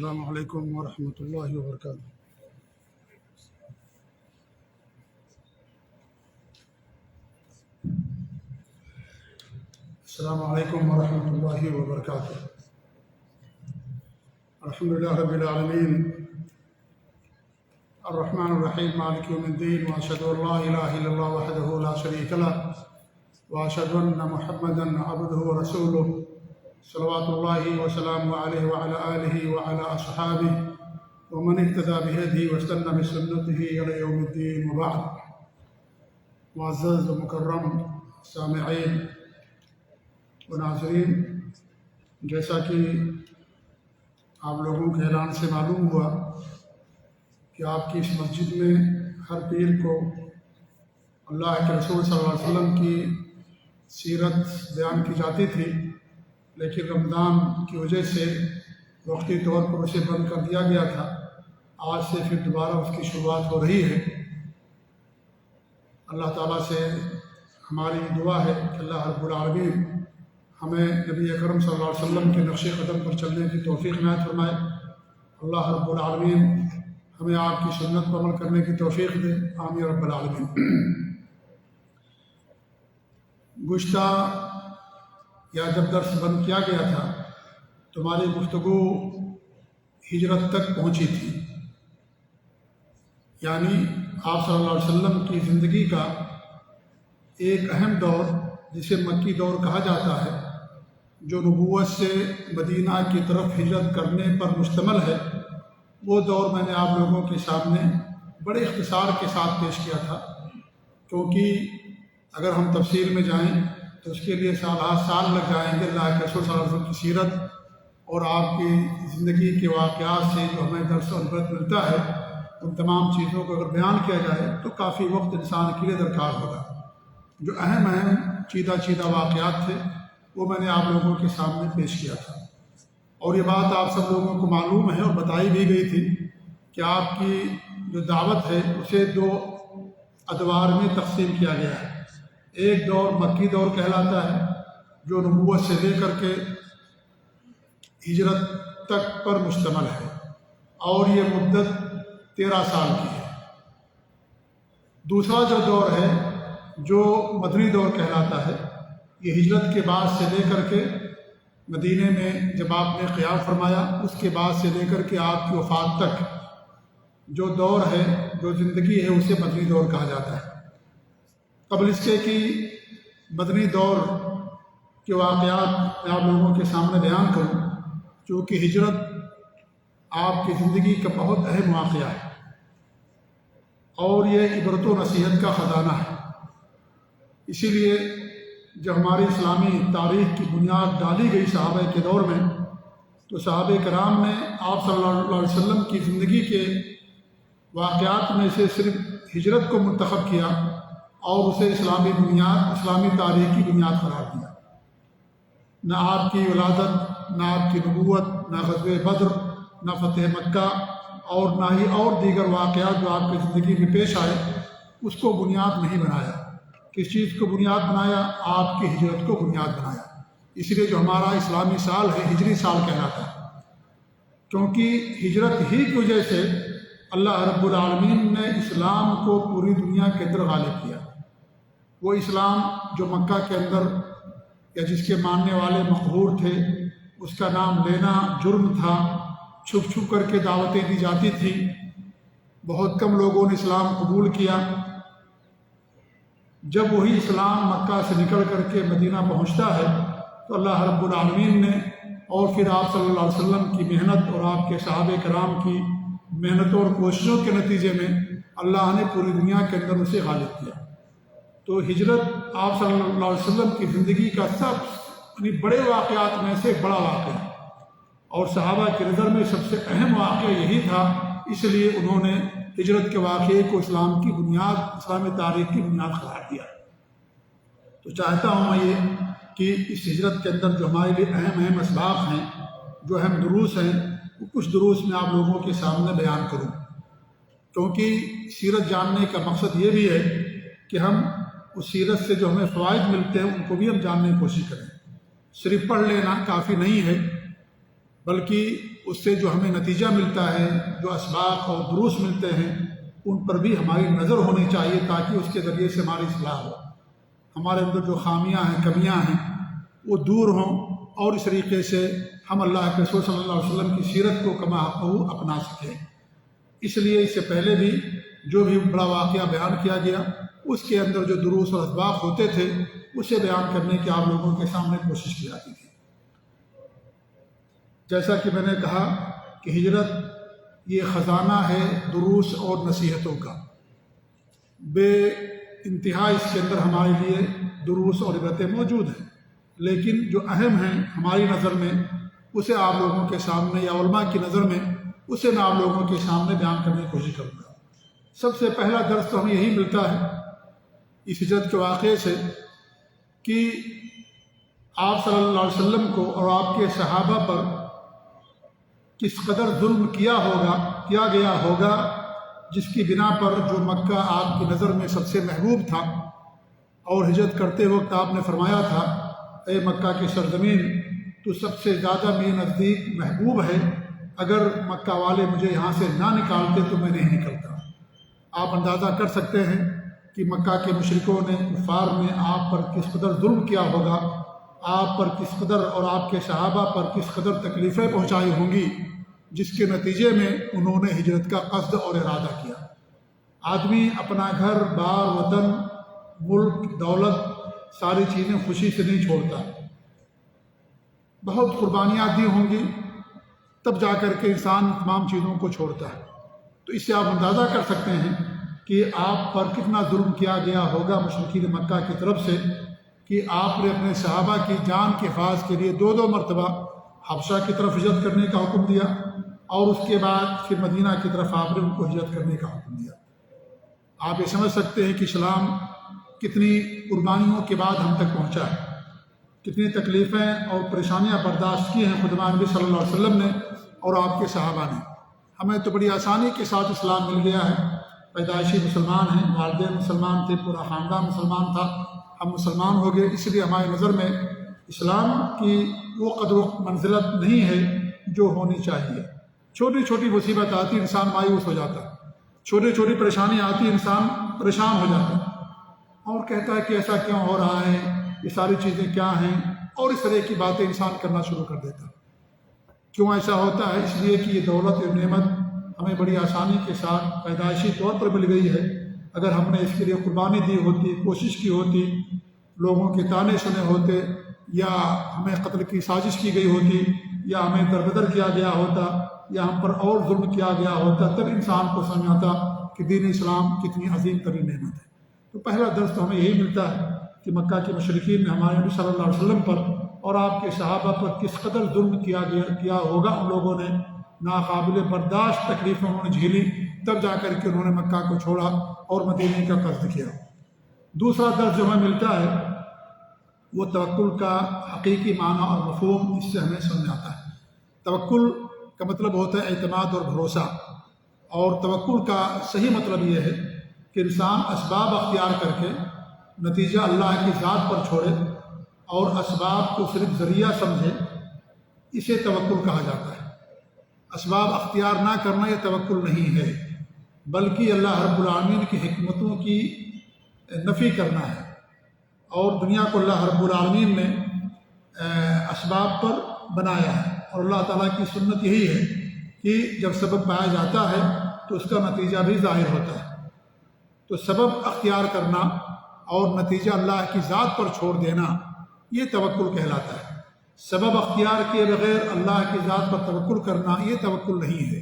السلام علیکم ورحمۃ اللہ وبرکاتہ۔ السلام علیکم ورحمۃ اللہ وبرکاتہ۔ الحمدللہ رب العالمین الرحمن الرحیم مالک یوم الدین، واشہد ان لا الہ الا اللہ وحدہ لا شریک لہ، واشہد ان محمدا عبدہ ورسولہ، صلوات اللہ وسلامہ علیہ وعلی آلہ وعلی اصحابہ ومن اہتدی بہدیہ واستنى بسنتہ الی یوم الدین، وبعد۔ معزز و مکرم سامعین و ناظرین، جیسا کہ آپ لوگوں کے اعلان سے معلوم ہوا کہ آپ کی اس مسجد میں ہر پیر کو اللہ کے رسول صلی اللہ علیہ وسلم کی سیرت بیان کی جاتی تھی، لیکن رمضان کی وجہ سے وقتی طور پر اسے بند کر دیا گیا تھا۔ آج سے پھر دوبارہ اس کی شروعات ہو رہی ہے۔ اللہ تعالیٰ سے ہماری دعا ہے کہ اللہ رب العالمین ہمیں نبی اکرم صلی اللہ علیہ وسلم کے نقش قدم پر چلنے کی توفیق عنایت فرمائے۔ اللہ رب العالمین ہمیں آپ کی سنت پر عمل کرنے کی توفیق دے، آمین رب العالمین۔ گزشتہ یا جب درس بند کیا گیا تھا تو ہماری گفتگو ہجرت تک پہنچی تھی، یعنی آپ صلی اللہ علیہ وسلم کی زندگی کا ایک اہم دور جسے مکی دور کہا جاتا ہے، جو نبوت سے مدینہ کی طرف ہجرت کرنے پر مشتمل ہے، وہ دور میں نے آپ لوگوں کے سامنے بڑے اختصار کے ساتھ پیش کیا تھا، کیونکہ اگر ہم تفصیل میں جائیں تو اس کے لیے سال لگ جائیں گے۔ اللہ کے رسول صلی اللہ علیہ وسلم کی سیرت اور آپ کی زندگی کے واقعات سے جو ہمیں درس و عبرت ملتا ہے، ان تمام چیزوں کو اگر بیان کیا جائے تو کافی وقت انسان کے لیے درکار ہوگا۔ جو اہم چیدہ واقعات تھے وہ میں نے آپ لوگوں کے سامنے پیش کیا تھا، اور یہ بات آپ سب لوگوں کو معلوم ہے اور بتائی بھی گئی تھی کہ آپ کی جو دعوت ہے اسے دو ادوار میں تقسیم کیا گیا ہے۔ ایک دور مکی دور کہلاتا ہے، جو نبوت سے لے کر کے ہجرت تک پر مشتمل ہے، اور یہ مدت 13 سال کی ہے۔ دوسرا جو دور ہے جو مدنی دور کہلاتا ہے، یہ ہجرت کے بعد سے لے کر کے مدینے میں جب آپ نے قیام فرمایا اس کے بعد سے لے کر کے آپ کی وفات تک جو دور ہے، جو زندگی ہے، اسے مدنی دور کہا جاتا ہے۔ قبل اس کے کہ مدنی دور کے واقعات میں آپ لوگوں کے سامنے بیان کروں، چونکہ ہجرت آپ کی زندگی کا بہت اہم واقعہ ہے اور یہ عبرت و نصیحت کا خزانہ ہے۔ اسی لیے جب ہماری اسلامی تاریخ کی بنیاد ڈالی گئی صحابہ کے دور میں، تو صحابہ کرام نے آپ صلی اللہ علیہ وسلم کی زندگی کے واقعات میں سے صرف ہجرت کو منتخب کیا اور اسے اسلامی تاریخ کی بنیاد قرار دیا۔ نہ آپ کی ولادت، نہ آپ کی نبوت، نہ غزوہ بدر، نہ فتح مکہ، اور نہ ہی اور دیگر واقعات جو آپ کی زندگی میں پیش آئے اس کو بنیاد نہیں بنایا۔ کس چیز کو بنیاد بنایا؟ آپ کی ہجرت کو بنیاد بنایا۔ اس لیے جو ہمارا اسلامی سال ہے ہجری سال کہلاتا ہے، کیونکہ ہجرت ہی کی وجہ سے اللہ رب العالمین نے اسلام کو پوری دنیا کے اندر غالب کیا۔ وہ اسلام جو مکہ کے اندر یا جس کے ماننے والے مقہور تھے، اس کا نام لینا جرم تھا، چھپ چھپ کر کے دعوتیں دی جاتی تھیں، بہت کم لوگوں نے اسلام قبول کیا۔ جب وہی اسلام مکہ سے نکل کر کے مدینہ پہنچتا ہے تو اللہ رب العالمین نے اور پھر آپ صلی اللہ علیہ وسلم کی محنت اور آپ کے صحابہ کرام کی محنتوں اور کوششوں کے نتیجے میں اللہ نے پوری دنیا کے اندر اسے غالب کیا۔ تو ہجرت آپ صلی اللہ علیہ وسلم کی زندگی کا بڑے واقعات میں سے ایک بڑا واقعہ ہے، اور صحابہ کی نظر میں سب سے اہم واقعہ یہی تھا، اس لیے انہوں نے ہجرت کے واقعے کو اسلام کی بنیاد، اسلامی تاریخ کی بنیاد قرار دیا۔ تو چاہتا ہوں میں یہ کہ اس ہجرت کے اندر جو ہمارے لیے اہم اسباب ہیں، جو اہم دروس ہیں، وہ کچھ دروس میں آپ لوگوں کے سامنے بیان کروں، کیونکہ سیرت جاننے کا مقصد یہ بھی ہے کہ ہم اس سیرت سے جو ہمیں فوائد ملتے ہیں ان کو بھی ہم جاننے کی کوشش کریں۔ صرف پڑھ لینا کافی نہیں ہے، بلکہ اس سے جو ہمیں نتیجہ ملتا ہے، جو اسباق اور دروس ملتے ہیں، ان پر بھی ہماری نظر ہونی چاہیے تاکہ اس کے ذریعے سے ہماری اصلاح ہو، ہمارے اندر جو خامیاں ہیں، کمیاں ہیں، وہ دور ہوں، اور اس طریقے سے ہم اللہ کے رسول صلی اللہ علیہ وسلم کی سیرت کو کما حقہ اپنا سکیں۔ اس لیے اس سے پہلے بھی جو بھی بڑا واقعہ بیان کیا گیا، اس کے اندر جو دروس اور اسباق ہوتے تھے اسے بیان کرنے کی آپ لوگوں کے سامنے کوشش کی جاتی تھی۔ جیسا کہ میں نے کہا کہ ہجرت یہ خزانہ ہے دروس اور نصیحتوں کا، بے انتہا اس کے اندر ہمارے لیے دروس اور عبرتیں موجود ہیں، لیکن جو اہم ہیں ہماری نظر میں اسے آپ لوگوں کے سامنے، یا علماء کی نظر میں اسے میں آپ لوگوں کے سامنے بیان کرنے کی کوشش کروں گا۔ سب سے پہلا درس تو ہمیں یہی ملتا ہے اس ہجرت کے واقعے سے کہ آپ صلی اللہ علیہ وسلم کو اور آپ کے صحابہ پر کس قدر ظلم کیا گیا ہوگا، جس کی بنا پر جو مکہ آپ کی نظر میں سب سے محبوب تھا، اور ہجرت کرتے وقت آپ نے فرمایا تھا، اے مکہ کی سرزمین، تو سب سے زیادہ میرے نزدیک محبوب ہے، اگر مکہ والے مجھے یہاں سے نہ نکالتے تو میں نہیں نکلتا۔ آپ اندازہ کر سکتے ہیں کہ مکہ کے مشرکوں نے، کفار نے آپ پر کس قدر ظلم کیا ہوگا، آپ پر کس قدر اور آپ کے صحابہ پر کس قدر تکلیفیں پہنچائی ہوں گی، جس کے نتیجے میں انہوں نے ہجرت کا قصد اور ارادہ کیا۔ آدمی اپنا گھر بار، وطن، ملک، دولت، ساری چیزیں خوشی سے نہیں چھوڑتا، بہت قربانیاں دی ہوں گی تب جا کر کے انسان تمام چیزوں کو چھوڑتا ہے۔ تو اس سے آپ اندازہ کر سکتے ہیں کہ آپ پر کتنا ظلم کیا گیا ہوگا مشرکین مکہ کی طرف سے، کہ آپ نے اپنے صحابہ کی جان کے حفاظ کے لیے 2 مرتبہ حبشہ کی طرف ہجرت کرنے کا حکم دیا، اور اس کے بعد پھر مدینہ کی طرف آپ نے ان کو ہجرت کرنے کا حکم دیا۔ آپ یہ سمجھ سکتے ہیں کہ اسلام کتنی قربانیوں کے بعد ہم تک پہنچا ہے، کتنی تکلیفیں اور پریشانیاں برداشت کی ہیں خود نبی صلی اللہ علیہ وسلم نے اور آپ کے صحابہ نے۔ ہمیں تو بڑی آسانی کے ساتھ اسلام مل گیا ہے، پیدائشی مسلمان ہیں، والدین مسلمان تھے، پورا خاندان مسلمان تھا، ہم مسلمان ہو گئے۔ اس لیے ہماری نظر میں اسلام کی وہ قدر و منزلت نہیں ہے جو ہونی چاہیے۔ چھوٹی چھوٹی مصیبت آتی انسان مایوس ہو جاتا ہے، چھوٹی چھوٹی پریشانی آتی انسان پریشان ہو جاتا ہے، اور کہتا ہے کہ ایسا کیوں ہو رہا ہے، یہ ساری چیزیں کیا ہیں، اور اس طرح کی باتیں انسان کرنا شروع کر دیتا ہے۔ کیوں ایسا ہوتا ہے؟ اس لیے کہ یہ دولت اور نعمت ہمیں بڑی آسانی کے ساتھ پیدائشی طور پر مل گئی ہے۔ اگر ہم نے اس کے لیے قربانی دی ہوتی، کوشش کی ہوتی، لوگوں کے طعنے سنے ہوتے، یا ہمیں قتل کی سازش کی گئی ہوتی، یا ہمیں دربدر کیا گیا ہوتا، یا ہم پر اور ظلم کیا گیا ہوتا، تب انسان کو سمجھ آتا کہ دین اسلام کتنی عظیم ترین نعمت ہے۔ تو پہلا درس تو ہمیں یہی ملتا ہے کہ مکہ کے مشرکین نے ہمارے نبی صلی اللہ علیہ وسلم پر اور آپ کے صحابہ پر کس قدر ظلم کیا ہوگا ان لوگوں نے، ناقابل برداشت تکلیفیں انہوں نے جھیلی، تب جا کر کے انہوں نے مکہ کو چھوڑا اور مدینے کا قصد کیا۔ دوسرا درس جو ہمیں ملتا ہے وہ توکل کا حقیقی معنی اور مفہوم اس سے ہمیں سمجھ آتا ہے۔ توکل کا مطلب ہوتا ہے اعتماد اور بھروسہ، اور توکل کا صحیح مطلب یہ ہے کہ انسان اسباب اختیار کر کے نتیجہ اللہ کی ذات پر چھوڑے اور اسباب کو صرف ذریعہ سمجھے، اسے توکل کہا جاتا ہے۔ اسباب اختیار نہ کرنا یہ توکل نہیں ہے، بلکہ اللہ رب العالمین کی حکمتوں کی نفی کرنا ہے، اور دنیا کو اللہ رب العالمین نے اسباب پر بنایا ہے، اور اللہ تعالیٰ کی سنت یہی ہے کہ جب سبب پایا جاتا ہے تو اس کا نتیجہ بھی ظاہر ہوتا ہے۔ تو سبب اختیار کرنا اور نتیجہ اللہ کی ذات پر چھوڑ دینا یہ توکل کہلاتا ہے۔ سبب اختیار کیے بغیر اللہ کی ذات پر توکل کرنا یہ توکل نہیں ہے۔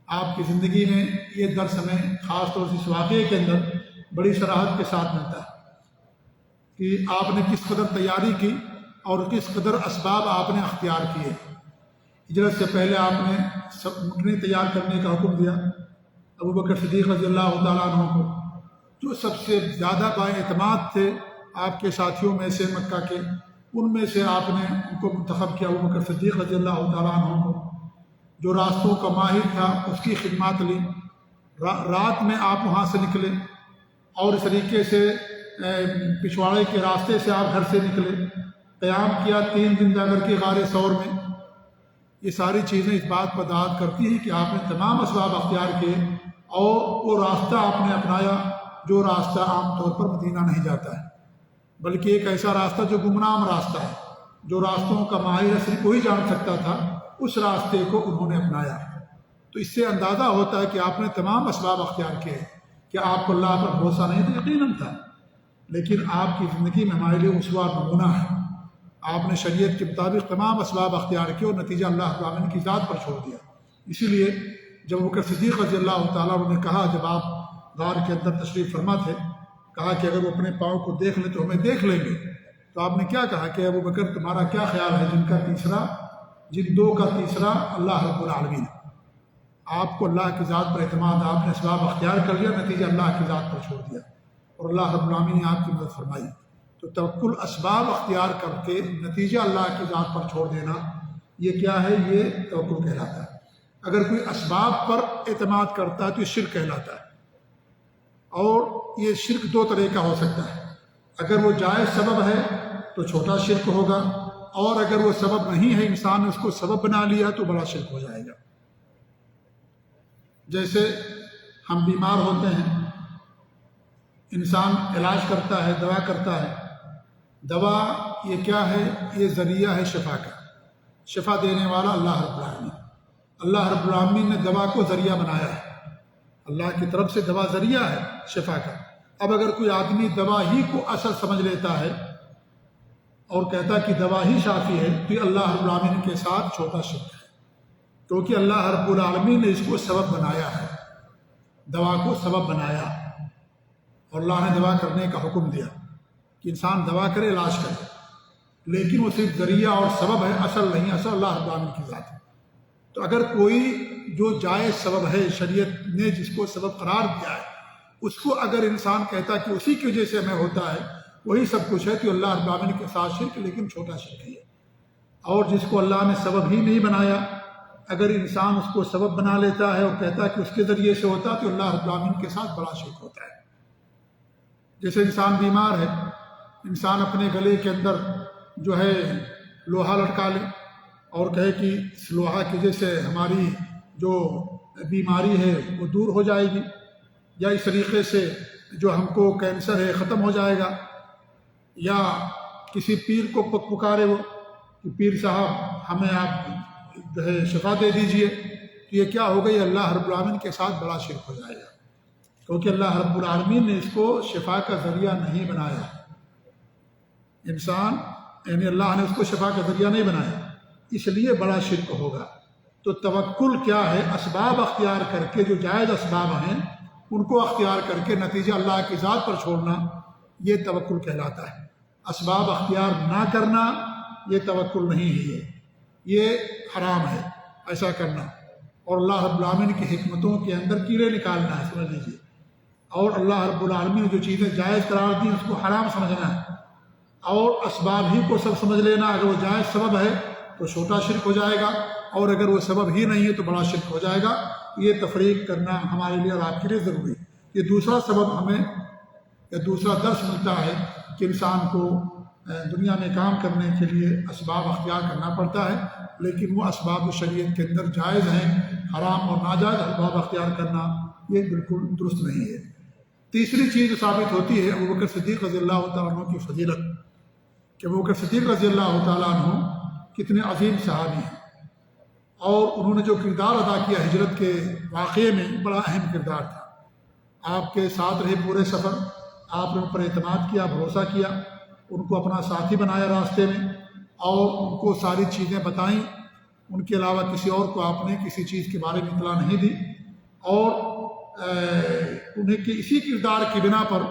آپ کی زندگی میں یہ درس ہمیں خاص طور سے اس واقعے کے اندر بڑی صراحت کے ساتھ ملتا ہے کہ آپ نے کس قدر تیاری کی اور کس قدر اسباب آپ نے اختیار کیے۔ ہجرت سے پہلے آپ نے اونٹنی تیار کرنے کا حکم دیا ابوبکر صدیق رضی اللہ تعالیٰ عنہ کو، جو سب سے زیادہ بااعتماد تھے آپ کے ساتھیوں میں سے مکہ کے، ان میں سے آپ نے ان کو منتخب کیا ابوبکر صدیق رضی اللہ تعالیٰ عنہ کو، جو راستوں کا ماہر تھا اس کی خدمات لی۔ رات میں آپ وہاں سے نکلے اور اس طریقے سے پچھواڑے کے راستے سے آپ گھر سے نکلے، قیام کیا 3 دن جا کر کے غار ثور میں۔ یہ ساری چیزیں اس بات پر دعوت کرتی ہیں کہ آپ نے تمام اسباب اختیار کیے اور وہ راستہ آپ نے اپنایا جو راستہ عام طور پر مدینہ نہیں جاتا ہے، بلکہ ایک ایسا راستہ جو گمنام راستہ ہے، جو راستوں کا ماہر صرف وہی جان سکتا تھا، اس راستے کو انہوں نے اپنایا۔ تو اس سے اندازہ ہوتا ہے کہ آپ نے تمام اسباب اختیار کیے۔ کہ آپ کو اللہ پر بھروسہ نہیں تو یقیناً تھا، لیکن آپ کی زندگی میں ہمارے لیے اسوہ نمونہ ہے۔ آپ نے شریعت کے مطابق تمام اسباب اختیار کیے اور نتیجہ اللہ رب العالمین کی ذات پر چھوڑ دیا۔ اسی لیے جب ابوبکر صدیق رضی اللہ تعالیٰ عنہ نے کہا، جب آپ غار کے اندر تشریف فرما تھے، کہا کہ اگر وہ اپنے پاؤں کو دیکھ لیں تو ہمیں دیکھ لیں گے، تو آپ نے کیا کہا کہ ابوبکر تمہارا کیا خیال ہے جن دو کا تیسرا اللہ رب العالمین ہے۔ آپ کو اللہ کی ذات پر اعتماد، آپ نے اسباب اختیار کر لیا، نتیجہ اللہ کی ذات پر چھوڑ دیا اور اللہ رب العالمین نے آپ کی مدد فرمائی۔ تو توکل اسباب اختیار کر کے نتیجہ اللہ کی ذات پر چھوڑ دینا، یہ کیا ہے؟ یہ توکل کہلاتا ہے۔ اگر کوئی اسباب پر اعتماد کرتا ہے تو یہ شرک کہلاتا ہے، اور یہ شرک دو طرح کا ہو سکتا ہے۔ اگر وہ جائز سبب ہے تو چھوٹا شرک ہوگا، اور اگر وہ سبب نہیں ہے، انسان نے اس کو سبب بنا لیا تو بڑا شرک ہو جائے گا۔ جیسے ہم بیمار ہوتے ہیں، انسان علاج کرتا ہے، دوا کرتا ہے۔ دوا یہ کیا ہے؟ یہ ذریعہ ہے شفا کا، شفا دینے والا اللہ رب العالمین۔ اللہ رب العالمین نے دوا کو ذریعہ بنایا ہے، اللہ کی طرف سے دوا ذریعہ ہے شفا کا۔ اب اگر کوئی آدمی دوا ہی کو اصل سمجھ لیتا ہے اور کہتا ہے کہ دوا ہی شافی ہے، تو یہ اللہ رب العالمین کے ساتھ چھوٹا شرک ہے، کیونکہ اللہ رب العالمین نے اس کو سبب بنایا ہے، دوا کو سبب بنایا، اور اللہ نے دوا کرنے کا حکم دیا کہ انسان دوا کرے، علاج کرے، لیکن وہ صرف ذریعہ اور سبب ہے، اصل نہیں۔ اصل اللہ رب العالمین کی ذات ہے۔ تو اگر کوئی جو جائز سبب ہے، شریعت نے جس کو سبب قرار دیا ہے، اس کو اگر انسان کہتا ہے کہ اسی کی وجہ سے ہمیں ہوتا ہے، وہی سب کچھ ہے، تو اللہ رب العالمین کے ساتھ شرک، لیکن چھوٹا شرک ہے۔ اور جس کو اللہ نے سبب ہی نہیں بنایا، اگر انسان اس کو سبب بنا لیتا ہے اور کہتا ہے کہ اس کے ذریعے سے ہوتا، تو اللہ رب العالمین کے ساتھ بڑا شرک ہوتا ہے۔ جیسے انسان بیمار ہے، انسان اپنے گلے کے اندر جو ہے لوہا لٹکا لے اور کہے کہ اس لوہا کی وجہ سے ہماری جو بیماری ہے وہ دور ہو جائے گی، یا اس طریقے سے جو ہم کو کینسر ہے ختم ہو جائے گا، یا کسی پیر کو پکارے وہ کہ پیر صاحب ہمیں آپ جو ہے شفا دے دیجئے، تو یہ کیا ہوگا؟ یہ اللہ رب العالمین کے ساتھ بڑا شرک ہو جائے گا، کیونکہ اللہ رب العالمین نے اس کو شفا کا ذریعہ نہیں بنایا۔ انسان یعنی اللہ نے اس کو شفا کا ذریعہ نہیں بنایا، اس لیے بڑا شرک ہوگا۔ تو توکل کیا ہے؟ اسباب اختیار کر کے، جو جائز اسباب ہیں ان کو اختیار کر کے نتیجہ اللہ کی ذات پر چھوڑنا، یہ توکل کہلاتا ہے۔ اسباب اختیار نہ کرنا یہ توکل نہیں ہے، یہ حرام ہے ایسا کرنا، اور اللہ رب العالمین کی حکمتوں کے اندر کیڑے نکالنا ہے، سمجھ لیجیے۔ اور اللہ رب العالمین نے جو چیزیں جائز قرار دی اس کو حرام سمجھنا ہے، اور اسباب ہی کو سب سمجھ لینا۔ اگر وہ جائز سبب ہے تو چھوٹا شرک ہو جائے گا، اور اگر وہ سبب ہی نہیں ہے تو بڑا شرک ہو جائے گا۔ یہ تفریق کرنا ہمارے لیے اور آپ کے لیے ضروری ہے۔ یہ دوسرا سبب ہمیں یا دوسرا درس ملتا ہے کہ انسان کو دنیا میں کام کرنے کے لیے اسباب اختیار کرنا پڑتا ہے، لیکن وہ اسباب و شریعت کے اندر جائز ہیں، حرام اور ناجائز اسباب اختیار کرنا یہ بالکل درست نہیں ہے۔ تیسری چیز جو ثابت ہوتی ہے ابوبکر صدیق رضی اللہ تعالیٰ عنہ کی فضیلت، کہ ابوبکر صدیق رضی اللہ تعالیٰ عنہ کتنے عظیم صحابی ہیں، اور انہوں نے جو کردار ادا کیا ہجرت کے واقعے میں بڑا اہم کردار تھا۔ آپ کے ساتھ رہے پورے سفر، آپ نے ان پر اعتماد کیا، بھروسہ کیا، ان کو اپنا ساتھی بنایا راستے میں، اور ان کو ساری چیزیں بتائیں۔ ان کے علاوہ کسی اور کو آپ نے کسی چیز کے بارے میں اطلاع نہیں دی، اور انہیں کہ اسی کردار کی بنا پر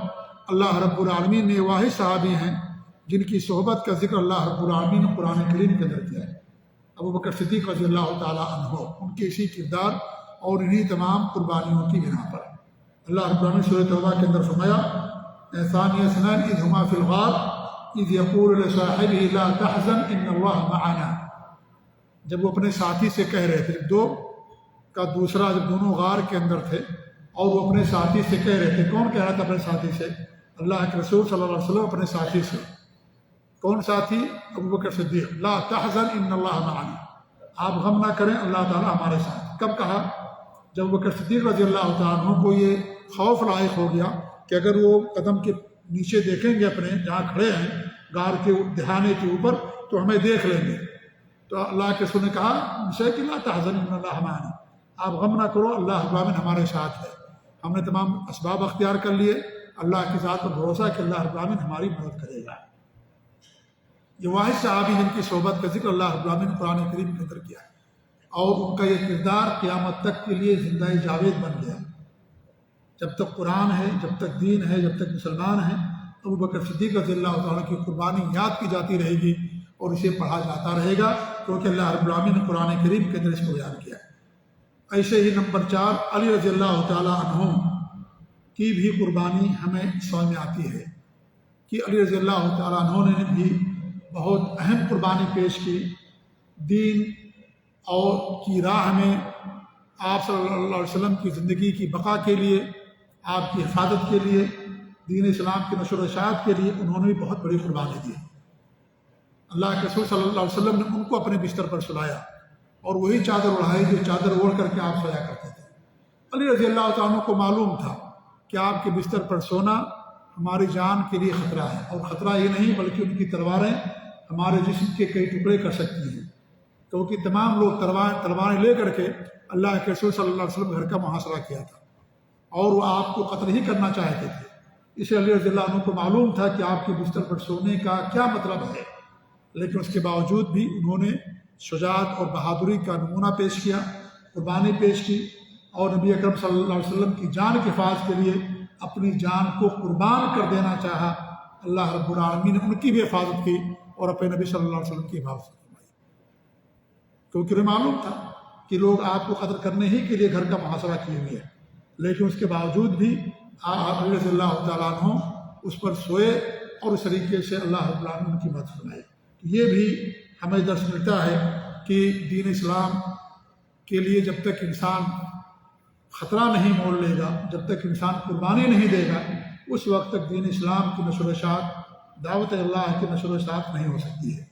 اللہ رب العالمین نے واحد صحابی ہیں جن کی صحبت کا ذکر اللہ رب العالمین نے قرآن کریم کے اندر کیا ہے، ابوبکر صدیق رضی اللہ تعالیٰ عنہ، ان کے اسی کردار اور انہی تمام قربانیوں کی بنا پر اللہ رب العالمین سورۃ توبہ کے اندر فرمایا، ثانی اثنین اذ ہما فی الغار اذ یقول لصاحبہ لا تحزن ان اللہ معنا۔ جب وہ اپنے ساتھی سے کہہ رہے تھے، دو کا دوسرا، جب دونوں غار کے اندر تھے اور وہ اپنے ساتھی سے کہہ رہے تھے، کون کہہ رہا تھا اپنے ساتھی سے؟ اللہ کے رسول صلی اللہ علیہ وسلم اپنے ساتھی سے۔ کون ساتھی؟ ابوبکر صدیق۔ لا تحزن ان اللہ معنا، آپ غم نہ کریں، اللہ تعالیٰ ہمارے ساتھ۔ کب کہا؟ جب بکر صدیق رضی اللہ تعالیٰ عنہ کو یہ خوف لاحق ہو گیا کہ اگر وہ قدم کے نیچے دیکھیں گے اپنے جہاں کھڑے ہیں غار کے دہانے کے اوپر تو ہمیں دیکھ لیں گے، تو اللہ کے رسول نے کہا کہ لا تحزن ان اللہ معنا، آپ غم نہ کرو، اللہ رب العالمین ہمارے ساتھ ہے۔ ہم نے تمام اسباب اختیار کر لیے، اللہ کی ذات پر بھروسہ کہ اللہ رب العالمین ہماری مدد کرے گا۔ یہ واحد صحابی جن کی صحبت کا ذکر اللہ رب العالمین نے قرآن کریم کے اندر کیا ہے، اور ان کا یہ کردار قیامت تک کے لیے زندہ جاوید بن گیا۔ جب تک قرآن ہے، جب تک دین ہے، جب تک مسلمان ہیں، ابو بکر صدیق رضی اللہ تعالیٰ کی قربانی یاد کی جاتی رہے گی اور اسے پڑھا جاتا رہے گا، کیونکہ اللہ رب العالمین نے قرآن کریم کے اندر اس کو بیان کیا ہے۔ ایسے ہی نمبر 4 علی رضی اللہ تعالیٰ عنہ کی بھی قربانی ہمیں سمجھ میں آتی ہے کہ علی رضی اللہ تعالیٰ عنہ نے بھی بہت اہم قربانی پیش کی دین اور کی راہ میں، آپ صلی اللہ علیہ وسلم کی زندگی کی بقا کے لیے، آپ کی حفاظت کے لیے، دین اسلام کی نشر و اشاعت کے لیے انہوں نے بھی بہت بڑی قربانی دی۔ اللہ کے رسول صلی اللہ علیہ وسلم نے ان کو اپنے بستر پر سلایا اور وہی چادر اڑائی جو چادر اوڑھ کر کے آپ سویا کرتے تھے۔ علی رضی اللہ تعالیٰ عنہ کو معلوم تھا کہ آپ کے بستر پر سونا ہماری جان کے لیے خطرہ ہے، اور خطرہ یہ نہیں بلکہ ان کی تلواریں ہمارے جسم کے کئی ٹکڑے کر سکتی ہیں، کیونکہ تمام لوگ تلواریں لے کر کے اللہ کے رسول صلی اللہ علیہ وسلم گھر کا محاصرہ کیا تھا اور وہ آپ کو قتل ہی کرنا چاہتے تھے۔ اسے علی رضی اللہ عنہ کو معلوم تھا کہ آپ کے بستر پر سونے کا کیا مطلب ہے، لیکن اس کے باوجود بھی انہوں نے شجاعت اور بہادری کا نمونہ پیش کیا، قربانی پیش کی، اور نبی اکرم صلی اللہ علیہ وسلم کی جان کی حفاظت کے لیے اپنی جان کو قربان کر دینا چاہا۔ اللہ رب العالمین نے ان کی بھی حفاظت کی اور اپنے نبی صلی اللہ علیہ وسلم کی حفاظت فرمائی، کیونکہ انہیں معلوم تھا کہ لوگ آپ کو قتل کرنے ہی کے لیے گھر کا محاصرہ کیے ہوئے ہیں، لیکن اس کے باوجود بھی علی رضی اللہ تعالیٰ عنہ اس پر سوئے اور اس طریقے سے اللہ رب العالمین ان کی مدد فرمائی۔ یہ بھی ہمیں درس ملتا ہے کہ دین اسلام کے لیے جب تک انسان خطرہ نہیں مول لے گا، جب تک انسان قربانی نہیں دے گا، اس وقت تک دین اسلام کی نشر و اشاعت، دعوت اللہ کی نشر و اشاعت نہیں ہو سکتی ہے۔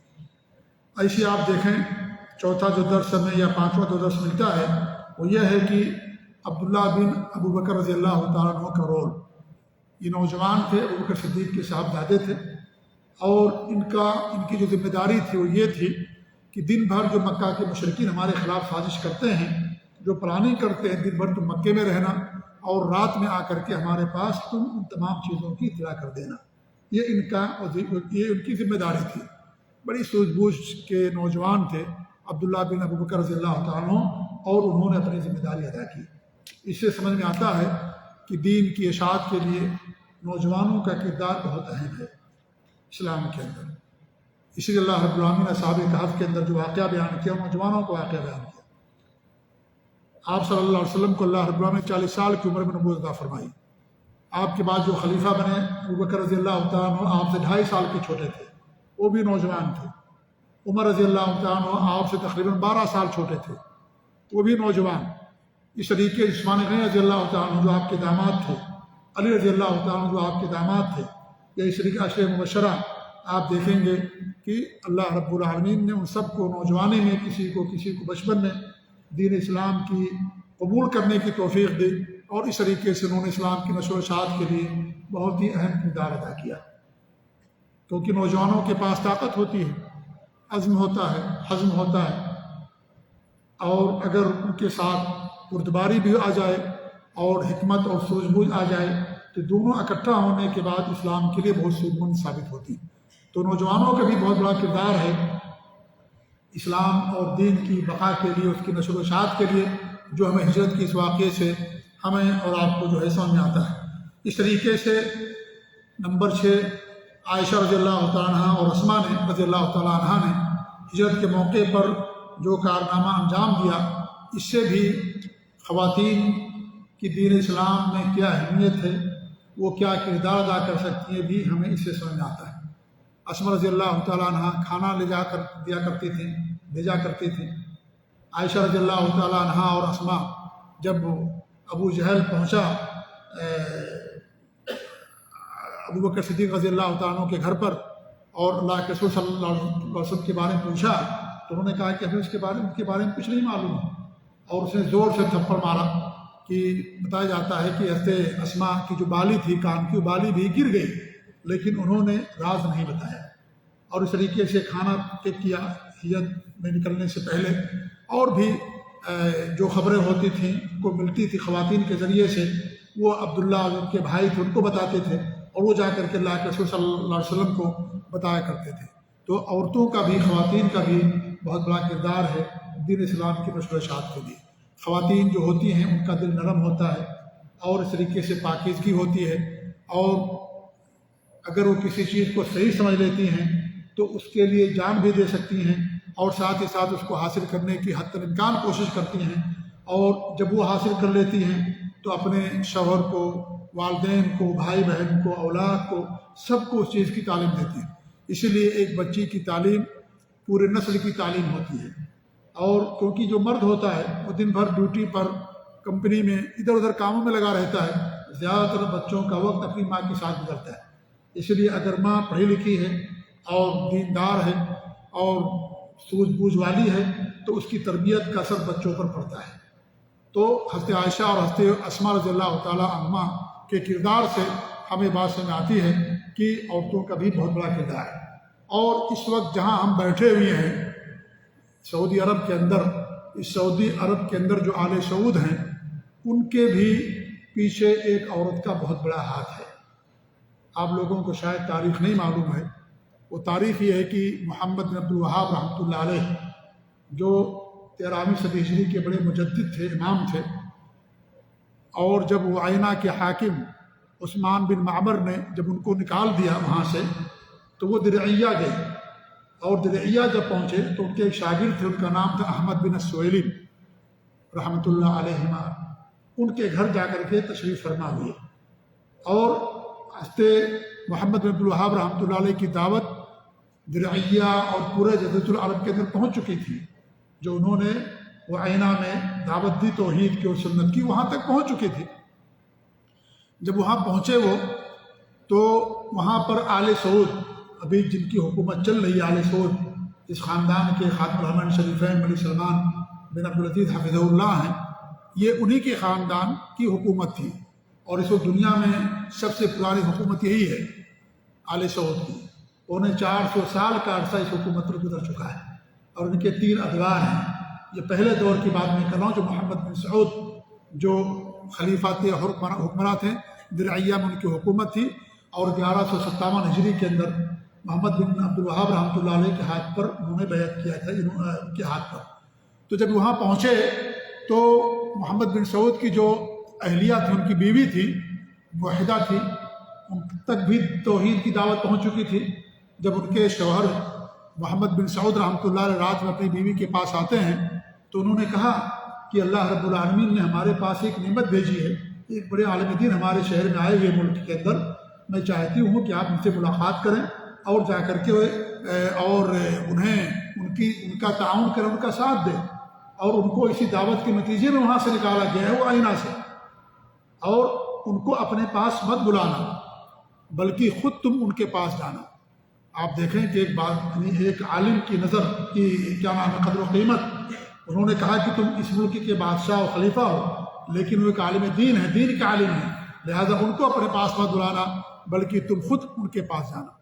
ایسی آپ دیکھیں چوتھا جو درس ہمیں یا پانچواں جو درس ملتا ہے وہ یہ ہے کہ عبداللہ بن ابو بکر رضی اللہ تعالیٰ عنہ کا رول، یہ نوجوان تھے، ابو بکر صدیق کے صاحبزادے تھے، اور ان کی جو ذمہ داری تھی وہ یہ تھی کہ دن بھر جو مکہ کے مشرکین ہمارے خلاف سازش کرتے ہیں، جو پلاننگ کرتے ہیں، دن بھر تم مکے میں رہنا اور رات میں آ کر کے ہمارے پاس تم ان تمام چیزوں کی اطلاع کر دینا، یہ ان کی ذمہ داری تھی۔ بڑی سوجھ بوجھ کے نوجوان تھے عبداللہ بن ابو بکر رضی اللہ تعالیٰ عنہ، اور انہوں نے اپنی ذمہ داری ادا کی۔ اس سے سمجھ میں آتا ہے کہ دین کی اشاعت کے لیے نوجوانوں کا کردار بہت اہم ہے اسلام کے اندر۔ اسی لیے اللہ رب العالمین نے اصحاب کہف کے اندر جو واقعہ بیان کیا، نوجوانوں کو واقعہ بیان کیا۔ آپ صلی اللہ علیہ وسلم کو اللہ رب العالمین نے 40 سال کی عمر میں نبوت عطا فرمائی۔ آپ کے بعد جو خلیفہ بنے ابو بکر رضی اللہ تعالیٰ عنہ آپ سے 2.5 سال کے چھوٹے تھے، وہ بھی نوجوان تھے۔ عمر رضی اللہ تعالیٰ عنہ آپ سے تقریباً 12 سال چھوٹے تھے، وہ بھی نوجوان۔ اس طریقے عثمان غنی رضی اللہ تعالیٰ عنہ جو آپ کے داماد تھے، علی رضی اللہ تعالیٰ عنہ جو آپ کے داماد تھے، یا اس طریقے عشر مبشرہ آپ دیکھیں گے کہ اللہ رب العالمین نے ان سب کو نوجوانی میں کسی کو بچپن میں دین اسلام کی قبول کرنے کی توفیق دی، اور اس طریقے سے انہوں نے اسلام کی نشر و اشاعت کے لیے بہت ہی اہم کردار ادا کیا، کیونکہ نوجوانوں کے پاس طاقت ہوتی ہے، عزم ہوتا ہے، حزم ہوتا ہے، اور اگر ان کے ساتھ بردباری بھی آ جائے اور حکمت اور سوجھ بوجھ آ جائے تو دونوں اکٹھا ہونے کے بعد اسلام کے لیے بہت سود مند ثابت ہوتی ہے۔ تو نوجوانوں کا بھی بہت بڑا کردار ہے اسلام اور دین کی بقا کے لیے، اس کی نشر و اشاعت کے لیے، جو ہمیں ہجرت کی اس واقعے سے ہمیں اور آپ کو جو ہے سمجھ میں آتا ہے۔ اس طریقے سے نمبر 6 عائشہ رضی اللہ تعالیٰ عنہ اور اسماء رضی اللہ تعالیٰ عنہ نے ہجرت کے موقع پر جو کارنامہ انجام دیا، اس سے بھی خواتین کی دین اسلام میں کیا اہمیت ہے، وہ کیا کردار ادا کر سکتی ہیں، بھی ہمیں اس سے سمجھ میں آتا ہے۔ اسماء رضی اللہ تعالیٰ عنہ کھانا لے جا کر دیا کرتی تھیں، بھیجا کرتی تھیں۔ عائشہ رضی اللہ تعالیٰ عنہ اور اسماء جب ابو جہل پہنچا ابو بکر صدیق رضی اللہ تعالیٰ عنہ کے گھر پر اور اللہ کے رسول صلی اللہ علیہ وسلم کے بارے میں پوچھا تو انہوں نے کہا کہ ہمیں ان کے بارے میں کچھ نہیں معلوم، اور اس نے زور سے تھپڑ مارا کہ بتایا جاتا ہے کہ حضرت اسماء کی جو بالی تھی، کان کی بالی بھی گر گئی، لیکن انہوں نے راز نہیں بتایا۔ اور اس طریقے سے کھانا چیک کیا ہجرت میں نکلنے سے پہلے، اور بھی جو خبریں ہوتی تھیں کو ملتی تھی خواتین کے ذریعے سے، وہ عبداللہ اور ان کے بھائی تھے ان کو بتاتے تھے، اور وہ جا کر کے اللہ کے رسول صلی اللہ علیہ وسلم کو بتایا کرتے تھے۔ تو عورتوں کا بھی، خواتین کا بھی بہت بڑا کردار ہے دین اسلام کی نشر و اشاعت کے لیے۔ خواتین جو ہوتی ہیں ان کا دل نرم ہوتا ہے، اور اس طریقے سے پاکیزگی ہوتی ہے، اور اگر وہ کسی چیز کو صحیح سمجھ لیتی ہیں تو اس کے لیے جان بھی دے سکتی ہیں، اور ساتھ ہی ساتھ اس کو حاصل کرنے کی حتی الامکان کوشش کرتی ہیں، اور جب وہ حاصل کر لیتی ہیں تو اپنے شوہر کو، والدین کو، بھائی بہن کو، اولاد کو، سب کو اس چیز کی تعلیم دیتی ہیں۔ اسی لیے ایک بچی کی تعلیم پورے نسل کی تعلیم ہوتی ہے، اور کیونکہ جو مرد ہوتا ہے وہ دن بھر ڈیوٹی پر، کمپنی میں ادھر ادھر کاموں میں لگا رہتا ہے، زیادہ تر بچوں کا وقت اپنی ماں کے ساتھ گزرتا ہے۔ اس لیے اگر ماں پڑھی لکھی ہے اور دیندار ہے اور سوجھ بوجھ والی ہے تو اس کی تربیت کا اثر بچوں پر پڑتا ہے۔ تو حضرت عائشہ اور حضرت اسماء رضی اللہ تعالیٰ عنہما کے کردار سے ہمیں بات سمجھ آتی ہے کہ عورتوں کا بھی بہت بڑا کردار ہے۔ اور اس وقت جہاں ہم بیٹھے ہوئے ہیں سعودی عرب کے اندر، اس سعودی عرب کے اندر جو آل سعود ہیں ان کے بھی پیچھے ایک عورت کا بہت بڑا ہاتھ ہے۔ آپ لوگوں کو شاید تاریخ نہیں معلوم ہے، وہ تاریخ یہ ہے کہ محمد بن عبد الوہاب رحمۃ اللہ علیہ جو 13ویں صدی ہجری کے بڑے مجدد تھے، امام تھے، اور جب وہ عینہ کے حاکم عثمان بن معمر نے جب ان کو نکال دیا وہاں سے تو وہ درعیہ گئے، اور درعیہ جب پہنچے تو ان کے ایک شاگرد تھے، ان کا نام تھا احمد بن السویلی رحمۃ اللہ علیہما، ان کے گھر جا کر کے تشریف فرما ہوئے، اور حضرت محمد بن عبد الوہاب رحمۃ اللہ علیہ کی دعوت درعیہ اور پورے جزیرۃ العرب کے اندر پہنچ چکی تھی۔ جو انہوں نے وہ عینہ میں دعوت دی توحید کی اور سنت کی، وہاں تک پہنچ چکی تھی۔ جب وہاں پہنچے وہ تو وہاں پر آل سعود، ابھی جن کی حکومت چل رہی ہے، آل سعود اس خاندان کے خاتم الحرمین شریفین ملک سلمان بن عبدالعزیز حفظہ اللہ ہیں، یہ انہی کے خاندان کی حکومت تھی، اور اس وقت دنیا میں سب سے پرانی حکومت یہی ہے آل سعود کی۔ انہیں 400 سال کا عرصہ اس حکومت پر گزر چکا ہے، اور ان کے 3 ادوار ہیں۔ یہ پہلے دور کی بات میں کر رہا ہوں، جو محمد بن سعود جو خلیفہ تھے، حکمراں تھے، درعیہ میں ان کی حکومت تھی، اور 1157 ہجری کے اندر محمد بن عبد الوہاب رحمۃ اللہ علیہ کے ہاتھ پر انہوں نے بیعت کیا تھا، ان کے ہاتھ پر۔ تو جب وہاں پہنچے تو محمد بن سعود کی جو اہلیہ تھی، ان کی بیوی تھی، موحدہ تھی، ان تک بھی توحید کی دعوت پہنچ چکی تھی۔ جب ان کے شوہر محمد بن سعود رحمۃ اللہ علیہ رات میں اپنی بیوی کے پاس آتے ہیں تو انہوں نے کہا کہ اللہ رب العالمین نے ہمارے پاس ایک نعمت بھیجی ہے، ایک بڑے عالم دین ہمارے شہر میں آئے ہوئے ملک کے اندر، میں چاہتی ہوں کہ آپ ان سے ملاقات کریں اور جا کر کے اور انہیں ان کا تعاون کریں، ان کا ساتھ دیں، اور ان کو اسی دعوت کے نتیجے میں وہاں سے نکالا گیا ہے وہ عینہ سے، اور ان کو اپنے پاس مت بلانا بلکہ خود تم ان کے پاس جانا۔ آپ دیکھیں کہ ایک بات، ایک عالم کی نظر کی کیا نام ہے، قدر و قیمت۔ انہوں نے کہا کہ تم اس ملک کے بادشاہ و خلیفہ ہو، لیکن وہ ایک عالم دین ہے، دین کا عالم ہے، لہذا ان کو اپنے پاس مت بلانا بلکہ تم خود ان کے پاس جانا۔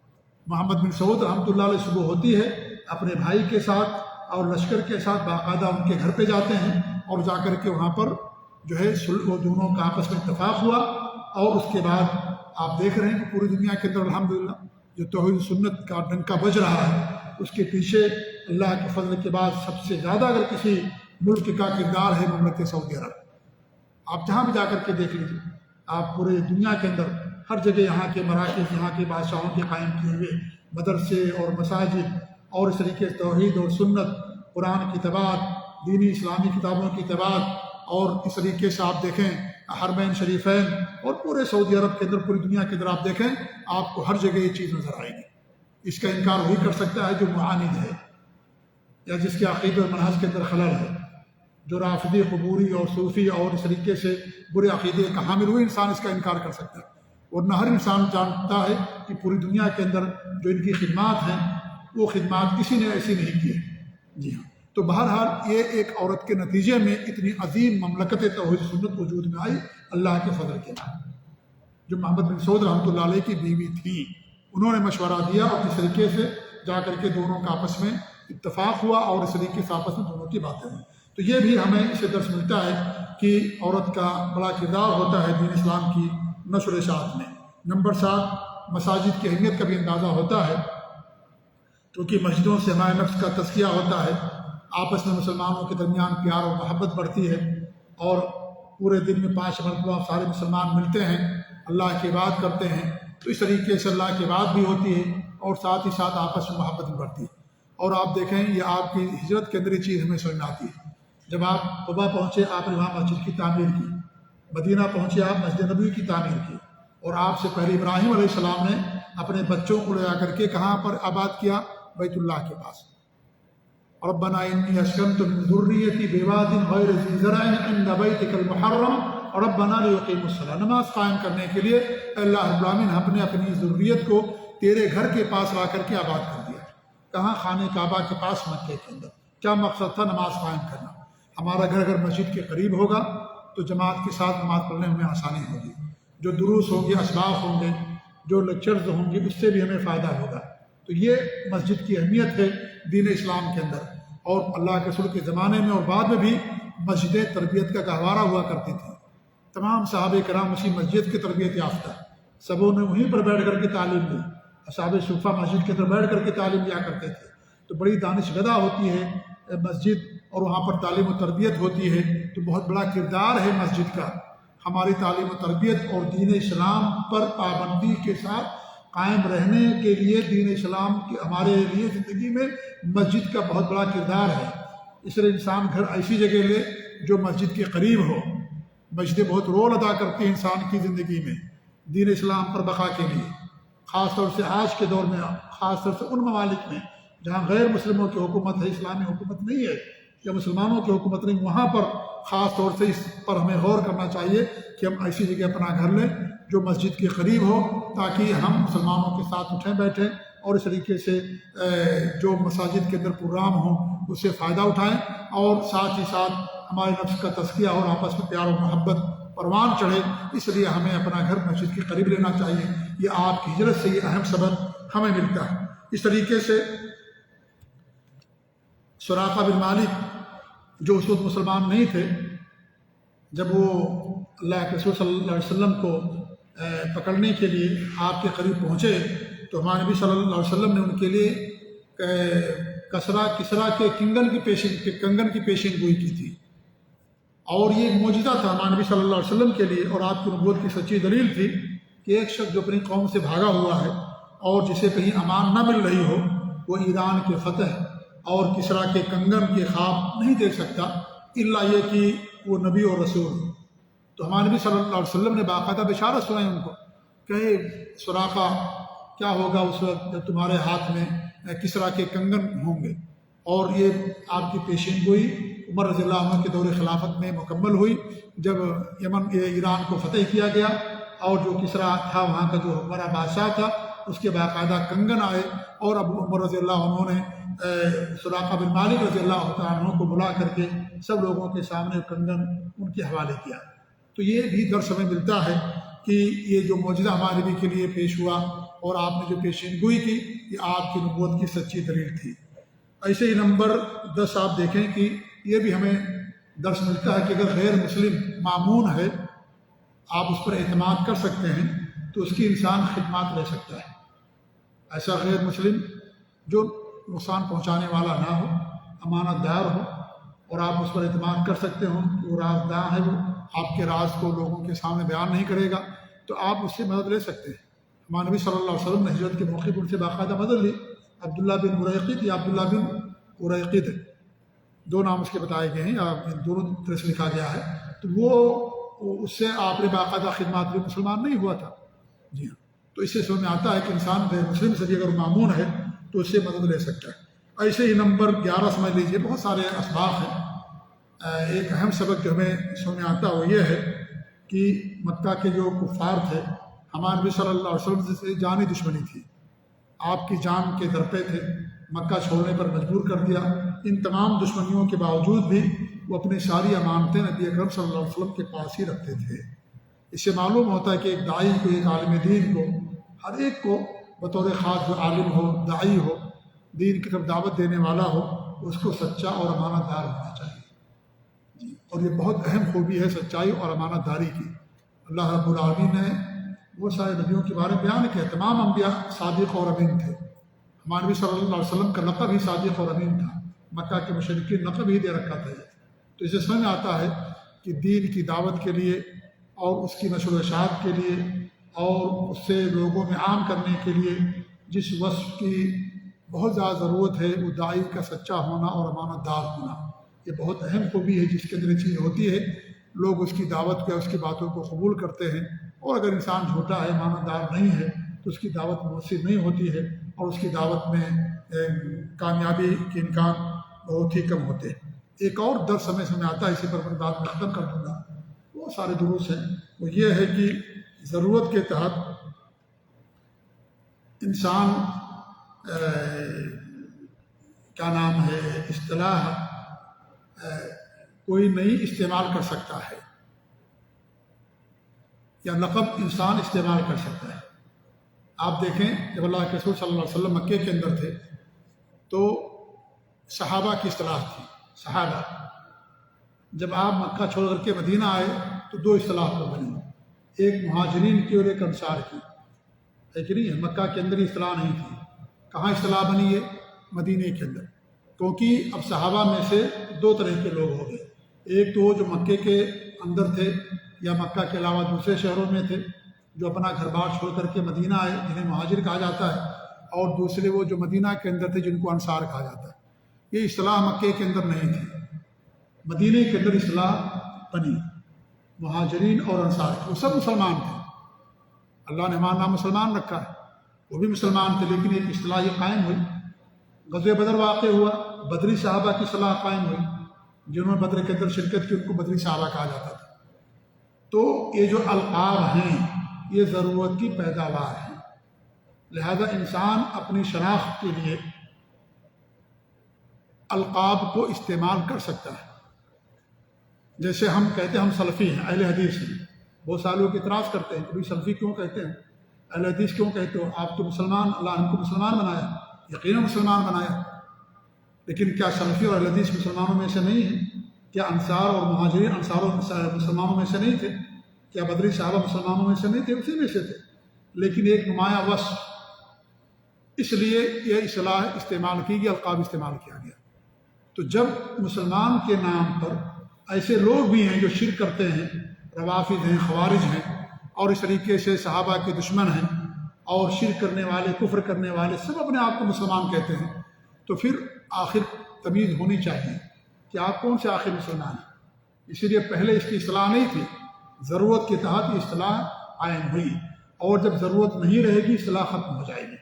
محمد بن سعود رحمۃ اللہ علیہ صبح ہوتی ہے اپنے بھائی کے ساتھ اور لشکر کے ساتھ باقاعدہ ان کے گھر پہ جاتے ہیں، اور جا کر کے وہاں پر جو ہے وہ دونوں کا آپس میں اتفاق ہوا، اور اس کے بعد آپ دیکھ رہے ہیں کہ پوری دنیا کے اندر الحمدللہ جو توحید سنت کا ڈنکا بج رہا ہے، اس کے پیچھے اللہ کے فضل کے بعد سب سے زیادہ اگر کسی ملک کا کردار ہے مملکت سعودی عرب۔ آپ جہاں بھی جا کر کے دیکھ لیجیے، آپ پورے دنیا کے اندر ہر جگہ یہاں کے مراکز، یہاں کے بادشاہوں کے قائم کیے ہوئے مدرسے اور مساجد، اور اس طریقے سے توحید اور سنت، قرآن کی تباعت، دینی اسلامی کتابوں کی تباعت، اور اس طریقے سے آپ دیکھیں حرمین شریفین، اور پورے سعودی عرب کے اندر، پوری دنیا کے اندر آپ دیکھیں، آپ کو ہر جگہ یہ چیز نظر آئے گی۔ اس کا انکار وہی کر سکتا ہے جو معاند ہے، یا جس کے عقیدے اور منہج کے اندر خلل ہے، جو رافضی، قبوری اور صوفی اور اس طریقے سے برے عقیدے کا حامل ہوئے انسان اس کا انکار کر سکتا ہے، ورنہ ہر انسان جانتا ہے کہ پوری دنیا کے اندر جو ان کی خدمات ہیں وہ خدمات کسی نے ایسی نہیں کی ہے۔ جی ہاں۔ تو بہرحال یہ ایک عورت کے نتیجے میں اتنی عظیم مملکت توحید سنت وجود میں آئی اللہ کے فضل کے بعد۔ جو محمد بن سعود رحمۃ اللہ علیہ کی بیوی تھی، انہوں نے مشورہ دیا اور اس طریقے سے جا کر کے دونوں کا آپس میں اتفاق ہوا اور اس طریقے سے آپس میں دونوں کی باتیں ہوئی۔ تو یہ بھی ہمیں اس سے درس ملتا ہے کہ عورت کا بڑا کردار ہوتا ہے دین اسلام کی نشر و اشاعت میں۔ نمبر 7، مساجد کی اہمیت کا بھی اندازہ ہوتا ہے، کیونکہ مسجدوں سے ہمارے نفس کا تزکیہ ہوتا ہے، آپس میں مسلمانوں کے درمیان پیار و محبت بڑھتی ہے، اور پورے دن میں 5 مرتبہ سارے مسلمان ملتے ہیں، اللہ کی بات کرتے ہیں، تو اس طریقے سے اللہ کی بات بھی ہوتی ہے اور ساتھ ہی ساتھ آپس میں محبت بھی بڑھتی ہے۔ اور آپ دیکھیں یہ آپ کی ہجرت کے اندر یہ چیز ہمیں سمجھ میں آتی ہے۔ جب آپ قباء پہنچے آپ نے وہاں مسجد کی تعمیر کی، مدینہ پہنچے آپ مسجد نبوی کی تعمیر کی، اور آپ سے پہلے ابراہیم علیہ السلام نے اپنے بچوں کو لے جا کر کے کہاں پر آباد کیا؟ بیت اللہ کے پاس۔ ربنا انی اسکنت من ذریتی بواد غیر ذی زرع عند بیتک المحرم ربنا لیقیموا الصلاۃ، نماز قائم کرنے کے لیے اللہ رب العالمین ہم نے اپنی ذریت کو تیرے گھر کے پاس لا کر کے آباد کر دیا۔ کہاں؟ خانہ کعبہ کے پاس، مکے کے اندر۔ کیا مقصد تھا؟ نماز قائم کرنا۔ ہمارا گھر اگر مسجد کے قریب ہوگا تو جماعت کے ساتھ نماز پڑھنے میں آسانی ہوگی، جو دروس ہوں گے، اسباق ہوں گے، جو لیکچرز ہوں گے، اس سے بھی ہمیں فائدہ ہوگا۔ تو یہ مسجد کی اہمیت ہے دین اسلام کے اندر، اور اللہ کے رسول کے زمانے میں اور بعد میں بھی مسجدیں تربیت کا گہوارہ ہوا کرتی تھیں۔ تمام صحابہ کرام اسی مسجد کی تربیت یافتہ، سبوں نے وہیں پر بیٹھ کر کے تعلیم لی۔ اصحاب صفہ مسجد کے اندر بیٹھ کر کے تعلیم لیا کرتے تھے۔ تو بڑی دانش گدا ہوتی ہے مسجد، اور وہاں پر تعلیم و تربیت ہوتی ہے، تو بہت بڑا کردار ہے مسجد کا ہماری تعلیم و تربیت اور دین اسلام پر پابندی کے ساتھ قائم رہنے کے لیے۔ دین اسلام کے ہمارے لیے زندگی میں مسجد کا بہت بڑا کردار ہے۔ اس لیے انسان گھر ایسی جگہ لے جو مسجد کے قریب ہو۔ مسجدیں بہت رول ادا کرتی ہیں انسان کی زندگی میں دین اسلام پر بقا کے لیے، خاص طور سے آج کے دور میں، خاص طور سے ان ممالک میں جہاں غیر مسلموں کی حکومت ہے، اسلامی حکومت نہیں ہے یا مسلمانوں کی حکومت نہیں، وہاں پر خاص طور سے اس پر ہمیں غور کرنا چاہیے کہ ہم ایسی جگہ اپنا گھر لیں جو مسجد کے قریب ہو، تاکہ ہم مسلمانوں کے ساتھ اٹھیں بیٹھیں اور اس طریقے سے جو مساجد کے اندر پروگرام ہوں اس سے فائدہ اٹھائیں، اور ساتھ ہی ساتھ ہمارے نفس کا تزکیہ اور آپس میں پیار و محبت پروان چڑھے۔ اس لیے ہمیں اپنا گھر مسجد کے قریب لینا چاہیے۔ یہ آپ کی ہجرت سے یہ اہم سبق ہمیں ملتا ہے۔ اس طریقے سے سراقہ بن مالک جو اس وقت مسلمان نہیں تھے، جب وہ اللہ کے رسول صلی اللہ علیہ وسلم کو پکڑنے کے لیے آپ کے قریب پہنچے، تو ہمارے نبی صلی اللہ علیہ وسلم نے ان کے لیے کسرا کے کنگن کی پیشین گوئی کی تھی، اور یہ معجزہ تھا ہمارے نبی صلی اللہ علیہ وسلم کے لیے، اور آپ کی نبوت کی سچی دلیل تھی کہ ایک شخص جو اپنی قوم سے بھاگا ہوا ہے اور جسے کہیں امان نہ مل رہی ہو، وہ ایران کے فتح اور کسرا کے کنگن کے خواب نہیں دیکھ سکتا الا یہ کہ وہ نبی اور رسول ہے۔ تو ہمارے نبی صلی اللہ علیہ وسلم نے باقاعدہ بشارت سنائی ان کو کہ سراقہ کیا ہوگا اس وقت جب تمہارے ہاتھ میں کسرا کے کنگن ہوں گے، اور یہ آپ کی پیشین گوئی عمر رضی اللہ عنہ کے دور خلافت میں مکمل ہوئی، جب ایران کو فتح کیا گیا، اور جو کسرا تھا وہاں کا جو بڑا بادشاہ تھا اس کے باقاعدہ کنگن آئے، اور ابو عمر رضی اللہ عنہ نے سراقہ بن مالک رضی اللہ تعالیٰ عنہ کو بلا کر کے سب لوگوں کے سامنے کنگن ان کے حوالے کیا۔ تو یہ بھی درس ہمیں ملتا ہے کہ یہ جو معجزہ ہمارے نبی کے لیے پیش ہوا اور آپ نے جو پیشین گوئی کی، یہ آپ کی نبوت کی سچی دلیل تھی۔ ایسے ہی نمبر 10 آپ دیکھیں کہ یہ بھی ہمیں درس ملتا ہے کہ اگر غیر مسلم معمون ہے، آپ اس پر اعتماد کر سکتے ہیں تو اس کی انسان خدمات لے سکتا ہے۔ ایسا غیر مسلم جو نقصان پہنچانے والا نہ ہو، امانت دار ہو، اور آپ اس پر اعتماد کر سکتے ہوں کہ وہ رازدار ہے، وہ آپ کے راز کو لوگوں کے سامنے بیان نہیں کرے گا، تو آپ اس سے مدد لے سکتے ہیں۔ ہمارے نبی صلی اللہ علیہ وسلم نے ہجرت کے موقع پر ان سے باقاعدہ مدد لی۔ عبداللہ بن مريقط یا عبداللہ بن اريقط، دو نام اس کے بتائے گئے ہیں، یا دونوں طرح سے لکھا گیا ہے، تو وہ اس سے آپ نے باقاعدہ خدمات لی، مسلمان نہیں ہوا تھا۔ جی ہاں، تو اس سے سمجھ میں آتا ہے کہ انسان غیر مسلم سے بھی اگر معمون ہے تو اس سے مدد لے سکتا ہے۔ ایسے ہی نمبر 11 سمجھ لیجیے، بہت سارے اسباق ہیں۔ ایک اہم سبق جو ہمیں سمجھ میں آتا وہ یہ ہے کہ مکہ کے جو کفار تھے ہمارے نبی صلی اللہ علیہ وسلم سے جانی دشمنی تھی، آپ کی جان کے در پہ تھے، مکہ چھوڑنے پر مجبور کر دیا، ان تمام دشمنیوں کے باوجود بھی وہ اپنی ساری امانتیں نبی اکرم صلی اللہ علیہ وسلم کے پاس ہی رکھتے تھے۔ اس سے معلوم ہوتا ہے کہ ایک داعی کو، ایک عالم دین کو، ہر ایک کو بطور خاص جو عالم ہو، داعی ہو، دین کی طرف دعوت دینے والا ہو، اس کو سچا اور امانت دار ہونا چاہیے۔ اور یہ بہت اہم خوبی ہے سچائی اور امانت داری کی۔ اللہ رب العالمین نے وہ سارے نبیوں کے بارے میں بیان کیا، تمام انبیاء صادق اور امین تھے۔ ہمارے نبی صلی اللہ علیہ وسلم کا لقب ہی صادق اور امین تھا، مکہ کے مشرکین لقب ہی دے رکھا تھا یہ۔ تو اسے سمجھ میں آتا ہے کہ دین کی دعوت کے لیے اور اس کی نشر و اشاعت کے لیے اور اس سے لوگوں میں عام کرنے کے لیے جس وصف کی بہت زیادہ ضرورت ہے وہ داعی کا سچا ہونا اور امانت دار ہونا۔ یہ بہت اہم خوبی ہے جس کے اندر یہ چیز ہوتی ہے، لوگ اس کی دعوت کو، اس کی باتوں کو قبول کرتے ہیں، اور اگر انسان جھوٹا ہے، امانت دار نہیں ہے تو اس کی دعوت مؤثر نہیں ہوتی ہے اور اس کی دعوت میں کامیابی کے امکان بہت ہی کم ہوتے ہیں۔ ایک اور درس سمجھ میں آتا ہے، اسی پر میں بات میں ختم کر دوں گا، بہت سارے دروس ہیں، وہ یہ ہے کہ ضرورت کے تحت انسان کیا نام ہے اصطلاح کوئی نئی استعمال کر سکتا ہے یا لقب انسان استعمال کر سکتا ہے۔ آپ دیکھیں جب اللہ کے رسول صلی اللہ علیہ وسلم مکے کے اندر تھے تو صحابہ کی اصطلاح تھی، صحابہ۔ جب آپ مکہ چھوڑ کر کے مدینہ آئے تو دو اصطلاح پر بنی، ایک مہاجرین کی اور ایک انصار کی، ہے کہ نہیں؟ مکہ کے اندر اصطلاح نہیں تھی۔ کہاں اصطلاح بنی ہے؟ مدینہ کے اندر، کیونکہ اب صحابہ میں سے دو طرح کے لوگ ہو گئے، ایک تو وہ جو مکے کے اندر تھے یا مکہ کے علاوہ دوسرے شہروں میں تھے، جو اپنا گھر بار چھوڑ کر کے مدینہ آئے، جنہیں مہاجر کہا جاتا ہے، اور دوسرے وہ جو مدینہ کے اندر تھے جن کو انصار کہا جاتا ہے۔ یہ اصطلاح مکے کے اندر نہیں تھی، مدینہ کے اندر اصطلاح بنی، مہاجرین اور انصار کی۔ وہ سب مسلمان تھے، اللہ نے ہمارا نام مسلمان رکھا ہے، وہ بھی مسلمان تھے، لیکن ایک اصطلاح یہ قائم ہوئی۔ غزوہ بدر واقع ہوا، بدری صحابہ کی اصطلاح قائم ہوئی، جنہوں نے بدر کے اندر شرکت کی ان کو بدری صحابہ کہا جاتا تھا۔ تو یہ جو القاب ہیں یہ ضرورت کی پیداوار ہیں، لہذا انسان اپنی شناخت کے لیے القاب کو استعمال کر سکتا ہے۔ جیسے ہم کہتے ہیں ہم سلفی ہیں، اہل حدیث ہیں، بہت سارے لوگ اعتراض کرتے ہیں کہ سلفی کیوں کہتے ہیں، اہل حدیث کیوں کہتے ہو؟ آپ تو مسلمان، اللہ نے ہم کو مسلمان بنایا، یقیناً مسلمان بنایا، لیکن کیا سلفی اور اہل حدیث مسلمانوں میں سے نہیں ہیں؟ کیا انصار اور مہاجرین انصار اور مسلمانوں میں سے نہیں تھے؟ کیا بدری صحابہ مسلمانوں میں سے نہیں تھے؟ اسی میں سے تھے، لیکن ایک نمایاں وصف، اس لیے یہ اصطلاح استعمال کی گئی، القاب استعمال کیا گیا۔ تو جب مسلمان کے نام پر ایسے لوگ بھی ہیں جو شرک کرتے ہیں، روافض ہیں، خوارج ہیں، اور اس طریقے سے صحابہ کے دشمن ہیں، اور شرک کرنے والے، کفر کرنے والے سب اپنے آپ کو مسلمان کہتے ہیں، تو پھر آخر تمیز ہونی چاہیے کہ آپ کون سے آخر مسلمان ہیں۔ اسی لیے پہلے اس کی اصطلاح نہیں تھی، ضرورت کے تحت یہ اصطلاح قائم ہوئی، اور جب ضرورت نہیں رہے گی اصطلاح ختم ہو جائے گی۔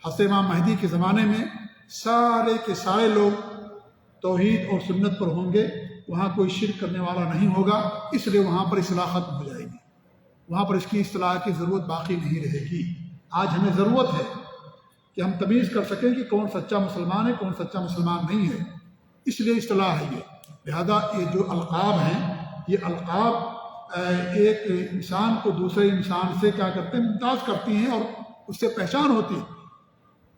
حضرت امام مہدی کے زمانے میں سارے کے سارے لوگ توحید اور سنت پر ہوں گے، وہاں کوئی شرک کرنے والا نہیں ہوگا، اس لیے وہاں پر اصطلاح ختم ہو جائے گی، وہاں پر اس کی اصطلاح کی ضرورت باقی نہیں رہے گی۔ آج ہمیں ضرورت ہے کہ ہم تمیز کر سکیں کہ کون سچا مسلمان ہے، کون سچا مسلمان نہیں ہے، اس لیے اصطلاح ہے یہ۔ لہذا یہ جو القاب ہیں، یہ القاب ایک انسان کو دوسرے انسان سے کیا کرتے ہیں، ممتاز کرتی ہیں اور اس سے پہچان ہوتی ہے،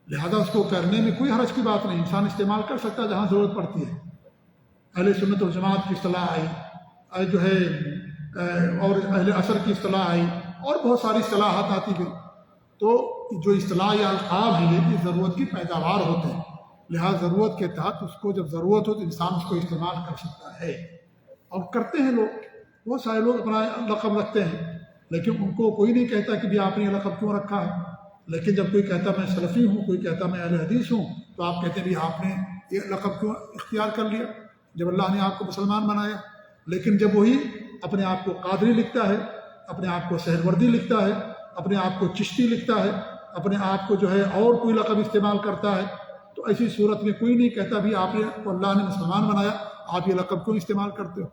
لہذا اس کو کرنے میں کوئی حرج کی بات نہیں، انسان استعمال کر سکتا ہے جہاں ضرورت پڑتی ہے۔ اہل سنت والجماعت کی اصطلاح آئی، جو ہے اور اہل عصر کی اصطلاح آئی، اور بہت ساری اصطلاحات آتی گئی۔ تو جو اصطلاح یا القاب ہیں یہ ضرورت کی پیداوار ہوتے ہیں، لہذا ضرورت کے تحت اس کو جب ضرورت ہو تو انسان اس کو استعمال کر سکتا ہے، اور کرتے ہیں لوگ، بہت سارے لوگ اپنا لقب رکھتے ہیں، لیکن ان کو کوئی نہیں کہتا کہ بھی آپ نے یہ لقب کیوں رکھا ہے۔ لیکن جب کوئی کہتا میں سلفی ہوں، کوئی کہتا میں اہل حدیث ہوں، تو آپ کہتے ہیں بھی آپ نے یہ لقب کیوں اختیار کر لیا جب اللہ نے آپ کو مسلمان بنایا۔ لیکن جب وہی اپنے آپ کو قادری لکھتا ہے، اپنے آپ کو سہروردی لکھتا ہے، اپنے آپ کو چشتی لکھتا ہے، اپنے آپ کو جو ہے اور کوئی لقب استعمال کرتا ہے، تو ایسی صورت میں کوئی نہیں کہتا بھی آپ نے کو اللہ نے مسلمان بنایا، آپ یہ لقب کیوں استعمال کرتے ہو،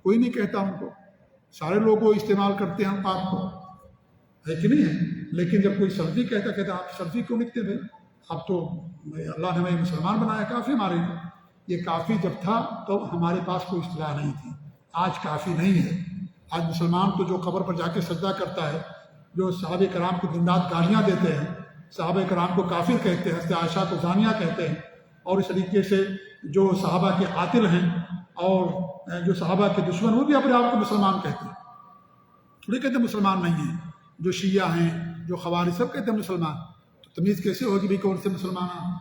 کوئی نہیں کہتا ان کو، سارے لوگ وہ استعمال کرتے ہیں القاب کو، ہے کہ نہیں ہے۔ لیکن جب کوئی سلفی کہتا آپ سلفی کیوں لکھتے بھائی، اب تو اللہ نے ہمیں مسلمان بنایا، کافی ہمارے لیے، یہ کافی جب تھا تو ہمارے پاس کوئی اصطلاح نہیں تھی، آج کافی نہیں ہے۔ آج مسلمان تو جو قبر پر جا کے سجدہ کرتا ہے، جو صحابہ کرام کو دن رات گالیاں دیتے ہیں، صحابہ کرام کو کافر کہتے ہیں، حضرت عائشہ کو زانیہ کہتے ہیں، اور اس طریقے سے جو صحابہ کے قاتل ہیں اور جو صحابہ کے دشمن، وہ بھی اپنے آپ کو مسلمان کہتے ہیں، تھوڑے کہتے ہیں مسلمان نہیں ہیں۔ جو شیعہ ہیں، جو خوارج، سب کہتے ہیں مسلمان۔ تو تمیز کیسے ہوگی بھی کون سے مسلمان ہیں؟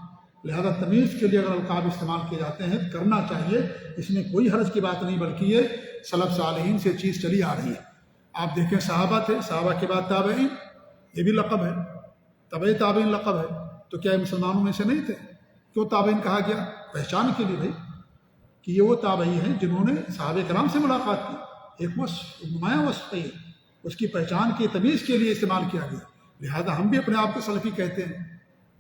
لہذا تمیز کے لیے اگر القاب استعمال کیے جاتے ہیں کرنا چاہیے، اس میں کوئی حرج کی بات نہیں، بلکہ یہ سلف صالحین سے چیز چلی آ رہی ہے۔ آپ دیکھیں صحابہ تھے، صحابہ کے بعد تابعین، یہ بھی لقب ہے، تبع تابعین لقب ہے، تو کیا یہ مسلمانوں میں سے نہیں تھے؟ کیوں تابعین کہا گیا؟ پہچان کے لیے بھائی، کہ یہ وہ تابعی ہیں جنہوں نے صحابہ کرام سے ملاقات کی، ایک وصف، نمایاں وصف ہے، اس کی پہچان کی تمیز کے لیے استعمال کیا گیا۔ لہذا ہم بھی اپنے آپ کو سلفی کہتے ہیں،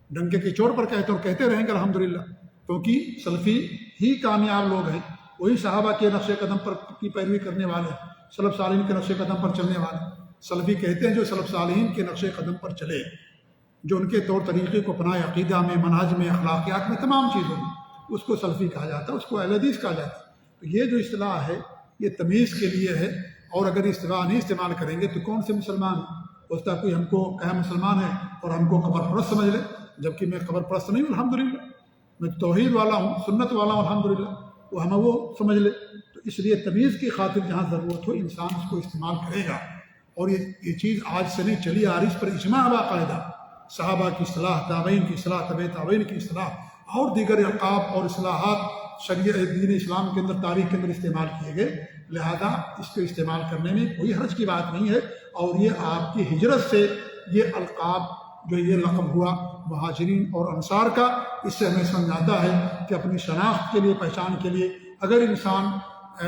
ڈنکے کی چوٹ پر کہتے ہیں اور کہتے رہیں گے الحمدللہ، کیونکہ سلفی ہی کامیاب لوگ ہیں، وہی صحابہ کے نقش قدم پر کی پیروی کرنے والے، سلف صالحین کے نقش قدم پر چلنے والے۔ سلفی کہتے ہیں جو سلف صالحین کے نقش قدم پر چلے، جو ان کے طور طریقے کو اپنائے، عقیدہ میں، منہج میں، اخلاقیات میں، تمام چیزوں میں، اس کو سلفی کہا جاتا ہے، اس کو اہل حدیث کہا جاتا ہے۔ تو یہ جو اصطلاح ہے یہ تمیز کے لیے ہے، اور اگر یہ اصطلاح نہیں استعمال کریں گے تو کون سے مسلمان ہیں؟ ہوتا کوئی ہم کو کہا مسلمان ہے اور ہم کو قبر پرست سمجھ لے، جبکہ میں قبر پرست نہیں ہوں الحمدللہ، میں توحید والا ہوں، سنت والا ہوں الحمدللہ، وہ ہمیں وہ سمجھ لے۔ تو اس لیے تمیز کی خاطر جہاں ضرورت ہو انسان اس کو استعمال کرے گا، اور یہ چیز آج سے نہیں چلی آ رہی، اس پر اجماع باقاعدہ، صحابہ کی اصطلاح، تابعین کی اصطلاح، تبع تابعین کی اصطلاح، اور دیگر القاب اور اصطلاحات شریعت دین اسلام کے اندر، تاریخ کے اندر استعمال کیے گئے۔ لہذا اس کو استعمال کرنے میں کوئی حرج کی بات نہیں ہے، اور یہ آپ کی ہجرت سے یہ القاب جو یہ لقب ہوا مہاجرین اور انصار کا، اس سے ہمیں سمجھ آتا ہے کہ اپنی شناخت کے لیے، پہچان کے لیے اگر انسان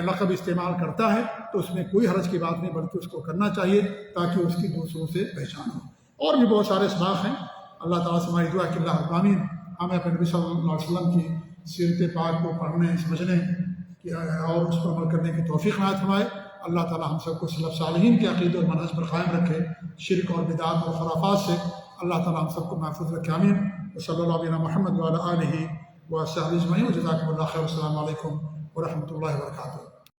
لقب استعمال کرتا ہے تو اس میں کوئی حرج کی بات نہیں، بلکہ اس کو کرنا چاہیے تاکہ اس کی دوسروں سے پہچان ہو۔ اور بھی بہت سارے اسباق ہیں، اللہ تعالیٰ سے ہماری دعا کہ اللہ العالمین ہمیں اپنے نبی صلی اللہ علیہ وسلم کی سیرت پاک کو پڑھنے، سمجھنے اور اس پر عمل کرنے کی توفیق عنایت فرمائے۔ اللہ تعالیٰ ہم سب کو سلف صالحین کے عقیدے اور منہج پر قائم رکھے، شرک اور بدعات اور خرافات سے اللہ تعالیٰ ہم سب کو محفوظ رکھے، آمین۔ وصلی اللہ علیہ محمد وعلی آلہ وصحبہ اجمعین، وجزاکم اللہ خیر، السلام علیکم ورحمۃ اللہ وبرکاتہ۔